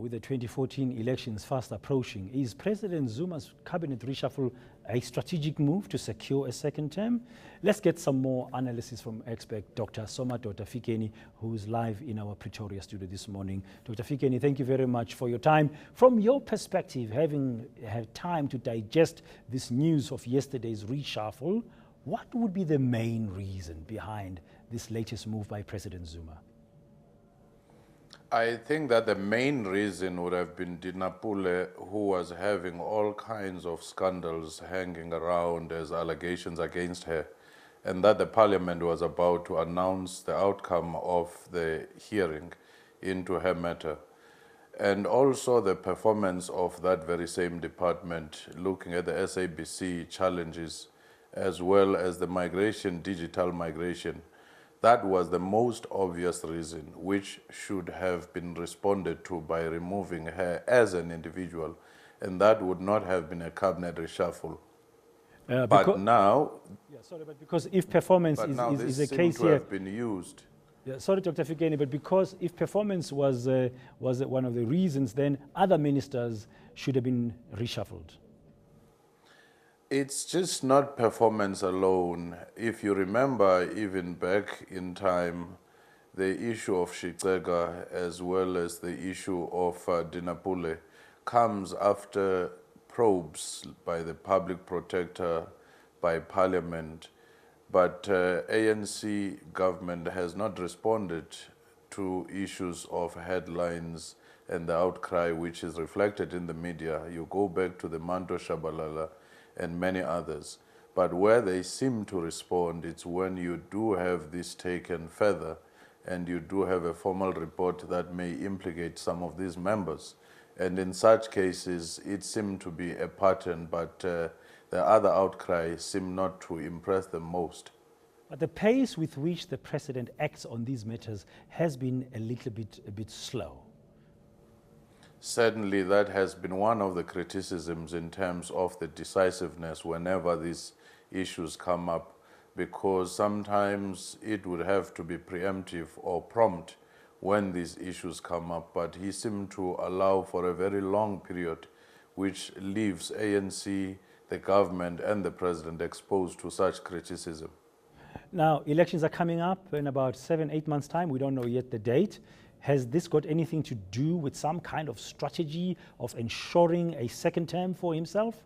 with the 2014 elections fast approaching, is President Zuma's cabinet reshuffle a strategic move to secure a second term? Let's get some more analysis from expert Dr. Dr. Fikeni, who's live in our Pretoria studio this morning. Dr. Fikeni, thank you very much for your time. From your perspective, having had time to digest this news of yesterday's reshuffle, what would be the main reason behind this latest move by President Zuma? I think that the main reason would have been Dina, who was having all kinds of scandals hanging around as allegations against her, and that the parliament was about to announce the outcome of the hearing into her matter. And also the performance of that very same department, looking at the SABC challenges, as well as the migration, digital migration. That was the most obvious reason, which should have been responded to by removing her as an individual, and that would not have been a cabinet reshuffle. But now... Yeah, sorry, but because if performance is a case here... have been used. Yeah, sorry, Dr. Fikeni, but because if performance was one of the reasons, then other ministers should have been reshuffled. It's just not performance alone. If you remember, even back in time, the issue of Shicega as well as the issue of Dina comes after probes by the public protector, by parliament, but ANC government has not responded to issues of headlines and the outcry which is reflected in the media. You go back to the Manto Shabalala and many others. But where they seem to respond, it's when you do have this taken further and you do have a formal report that may implicate some of these members. And in such cases, it seemed to be a pattern, but the other outcries seem not to impress them most. But the pace with which the president acts on these matters has been a bit slow. Certainly, that has been one of the criticisms in terms of the decisiveness whenever these issues come up, because sometimes it would have to be preemptive or prompt when these issues come up, but he seemed to allow for a very long period, which leaves ANC, the government, and the president exposed to such criticism. Now, elections are coming up in about 7-8 months' time. We don't know yet the date. Has this got anything to do with some kind of strategy of ensuring a second term for himself?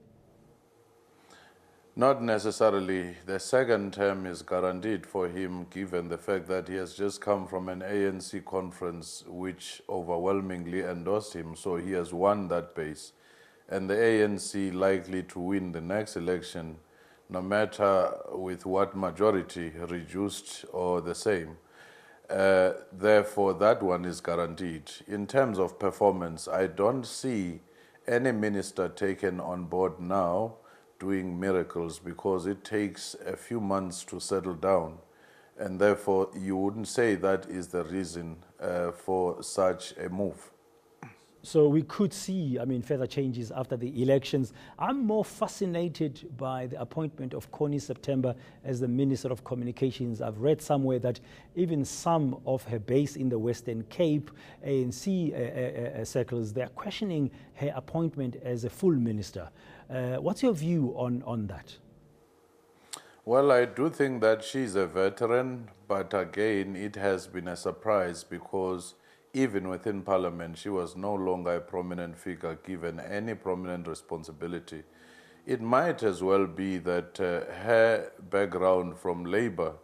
Not necessarily. The second term is guaranteed for him, given the fact that he has just come from an ANC conference which overwhelmingly endorsed him, so he has won that base. And the ANC likely to win the next election, no matter with what majority, reduced or the same. Therefore, that one is guaranteed. In terms of performance, I don't see any minister taken on board now doing miracles, because it takes a few months to settle down. And therefore, you wouldn't say that is the reason for such a move. So we could see, further changes after the elections. I'm more fascinated by the appointment of Connie September as the Minister of Communications. I've read somewhere that even some of her base in the Western Cape, ANC circles, they're questioning her appointment as a full minister. What's your view on that? Well, I do think that she's a veteran, but again, it has been a surprise because even within Parliament, she was no longer a prominent figure given any prominent responsibility. It might as well be that her background from Labour,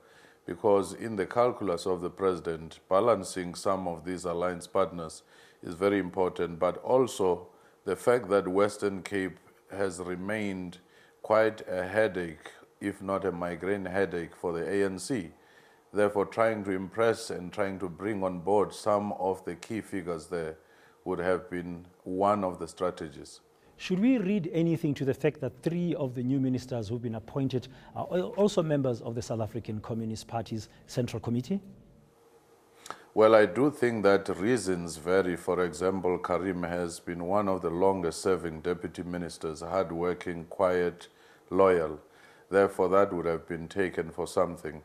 because in the calculus of the president, balancing some of these alliance partners is very important, but also the fact that Western Cape has remained quite a headache, if not a migraine headache for the ANC. Therefore, trying to impress and trying to bring on board some of the key figures there would have been one of the strategies. Should we read anything to the fact that 3 of the new ministers who've been appointed are also members of the South African Communist Party's Central Committee? Well, I do think that reasons vary. For example, Karim has been one of the longest-serving deputy ministers, hard-working, quiet, loyal. Therefore, that would have been taken for something.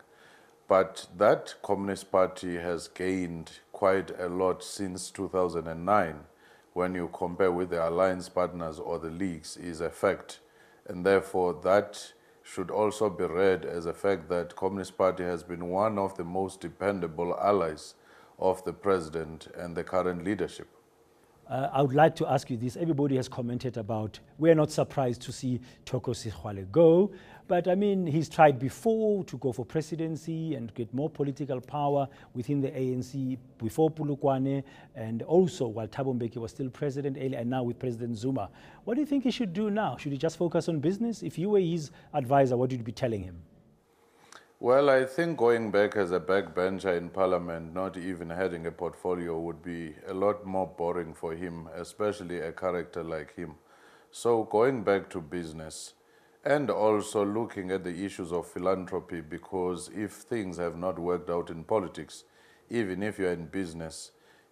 But that Communist Party has gained quite a lot since 2009, when you compare with the alliance partners or the leagues is a fact. And therefore, that should also be read as a fact that Communist Party has been one of the most dependable allies of the president and the current leadership. I would like to ask you this. Everybody has commented about, we're not surprised to see Thoko Sexwale go, but I mean, he's tried before to go for presidency and get more political power within the ANC before Pulukwane, and also while Thabo Mbeki was still president earlier, and now with President Zuma. What do you think he should do now? Should he just focus on business? If you were his advisor, what would you be telling him? Well, I think going back as a backbencher in parliament, not even having a portfolio, would be a lot more boring for him, especially a character like him. So going back to business and also looking at the issues of philanthropy, because if things have not worked out in politics, even if you're in business,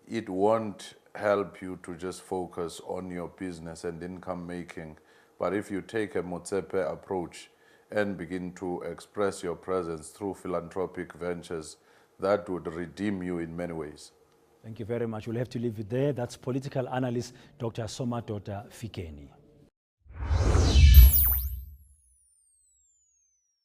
it won't help you to just focus on your business and income making. But if you take a Motsepe approach, and begin to express your presence through philanthropic ventures, that would redeem you in many ways. Thank you very much. We'll have to leave it there. That's political analyst Dr. Somadoda Fikeni.